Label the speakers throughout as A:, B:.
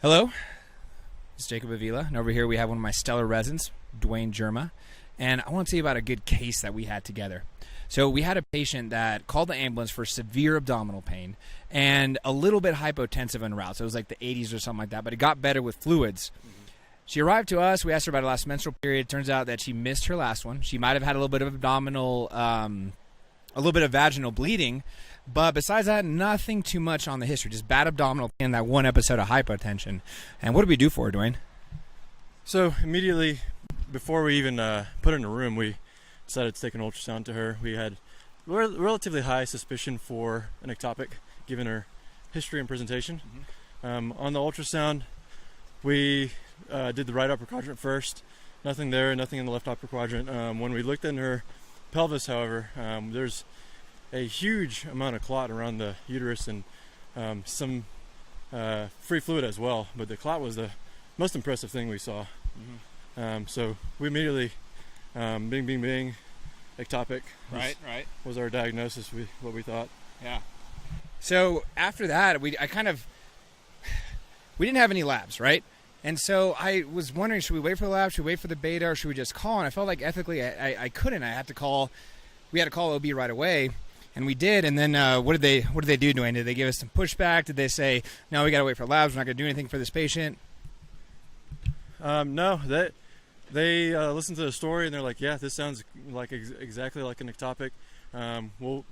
A: Hello, it's Jacob Avila, and over here we have one of my stellar residents, Duane Jurma, and I want to tell you about a good case that we had together. So we had a patient that called the ambulance for severe abdominal pain and a little bit hypotensive en route, so it was like the 80s or something like that, but it got better with fluids. She arrived to us, we asked her about her last menstrual period. Turns out that she missed her last one. She might have had a little bit of abdominal, a little bit of vaginal bleeding, but besides that, nothing too much on the history. Just bad abdominal pain and that one episode of hypotension. And what did we do for her, Duane?
B: So immediately before we even put her in a room, we decided to take an ultrasound to her. We had relatively high suspicion for an ectopic, given her history and presentation. On the ultrasound, we did the right upper quadrant first. Nothing there, nothing in the left upper quadrant. When we looked in her pelvis, however, there's a huge amount of clot around the uterus and some free fluid as well. But the clot was the most impressive thing we saw. So we immediately, bing, bing, bing, ectopic.
A: Right.
B: Was our diagnosis, what we thought.
A: Yeah. So after that, we didn't have any labs, right? And so I was wondering, should we wait for the lab? Should we wait for the beta, or should we just call? And I felt like ethically I couldn't. We had to call OB right away, and we did. And then what did they do, Duane? Did they give us some pushback? Did they say, no, we got to wait for labs, we're not going to do anything for this patient?
B: No, they listened to the story and they're like, yeah, this sounds like exactly like an ectopic. We'll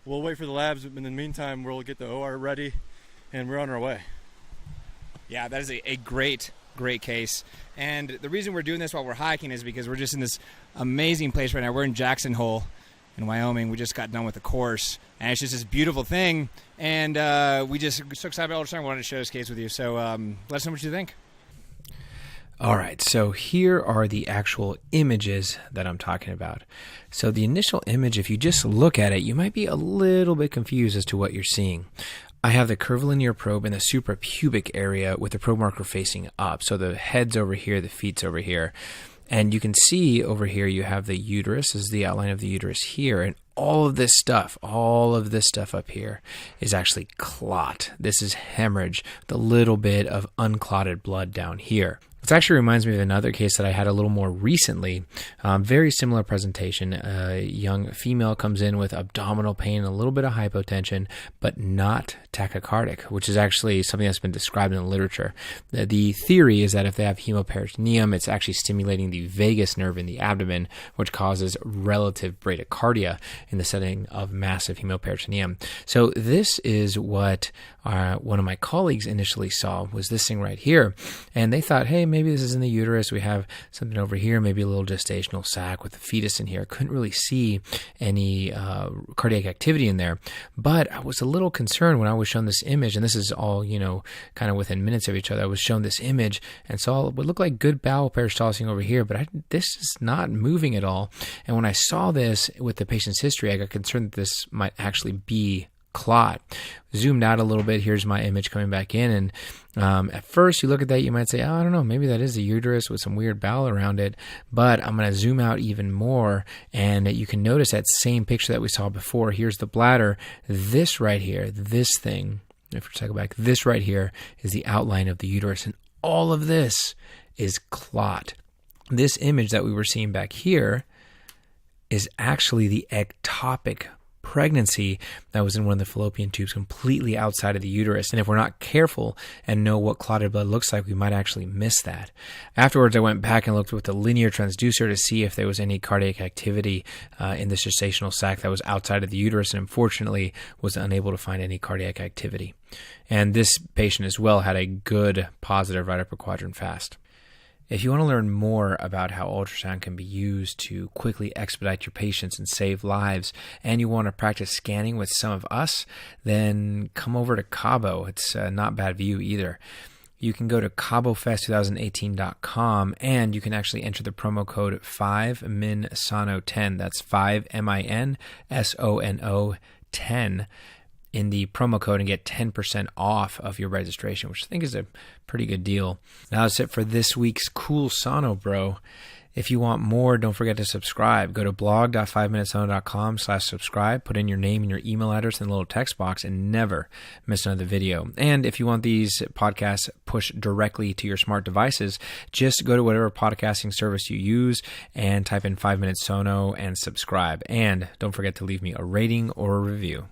B: wait for the labs. In the meantime, we'll get the OR ready, and we're on our way.
A: Yeah, that is a great case. And the reason we're doing this while we're hiking is because we're just in this amazing place right now. We're in Jackson Hole in Wyoming. We just got done with the course, and it's just this beautiful thing. And we're so excited about ultrasound. We wanted to share this case with you. So let us know what you think.
C: All right, so here are the actual images that I'm talking about. So the initial image, if you just look at it, you might be a little bit confused as to what you're seeing. I have the curvilinear probe in the suprapubic area with the probe marker facing up. So the head's over here, the feet's over here. And you can see over here you have the uterus. This is the outline of the uterus here. And all of this stuff up here is actually clot. This is hemorrhage, the little bit of unclotted blood down here. This actually reminds me of another case that I had a little more recently. Very similar presentation. A young female comes in with abdominal pain, a little bit of hypotension, but not tachycardic, which is actually something that's been described in the literature. The theory is that if they have hemoperitoneum, it's actually stimulating the vagus nerve in the abdomen, which causes relative bradycardia in the setting of massive hemoperitoneum. So this is what one of my colleagues initially saw, was this thing right here. And they thought, hey, maybe this is in the uterus. We have something over here, maybe a little gestational sac with a fetus in here. Couldn't really see any cardiac activity in there. But I was a little concerned when I was shown this image, and this is all, kind of within minutes of each other. I was shown this image and saw what looked like good bowel peristalsis over here, but this is not moving at all. And when I saw this with the patient's history, I got concerned that this might actually be clot. Zoomed out a little bit. Here's my image coming back in, and at first you look at that, you might say, oh, I don't know, maybe that is the uterus with some weird bowel around it. But I'm going to zoom out even more, and you can notice that same picture that we saw before. Here's the bladder. This right here, this thing, if we go back, this right here is the outline of the uterus, and all of this is clot. This image that we were seeing back here is actually the ectopic pregnancy that was in one of the fallopian tubes completely outside of the uterus. And if we're not careful and know what clotted blood looks like, we might actually miss that. Afterwards, I went back and looked with the linear transducer to see if there was any cardiac activity in the gestational sac that was outside of the uterus, and unfortunately was unable to find any cardiac activity. And this patient as well had a good positive right upper quadrant fast. If you want to learn more about how ultrasound can be used to quickly expedite your patients and save lives, and you want to practice scanning with some of us, then come over to Cabo. It's not bad view either. You can go to CaboFest2018.com, and you can actually enter the promo code 5MINSONO10. That's 5MINSONO 10 in the promo code and get 10% off of your registration, which I think is a pretty good deal. Now that's it for this week's Cool Sono Bro. If you want more, don't forget to subscribe. Go to blog.5minutesono.com/subscribe. Put in your name and your email address in the little text box and never miss another video. And if you want these podcasts pushed directly to your smart devices, just go to whatever podcasting service you use and type in 5 Minute Sono and subscribe. And don't forget to leave me a rating or a review.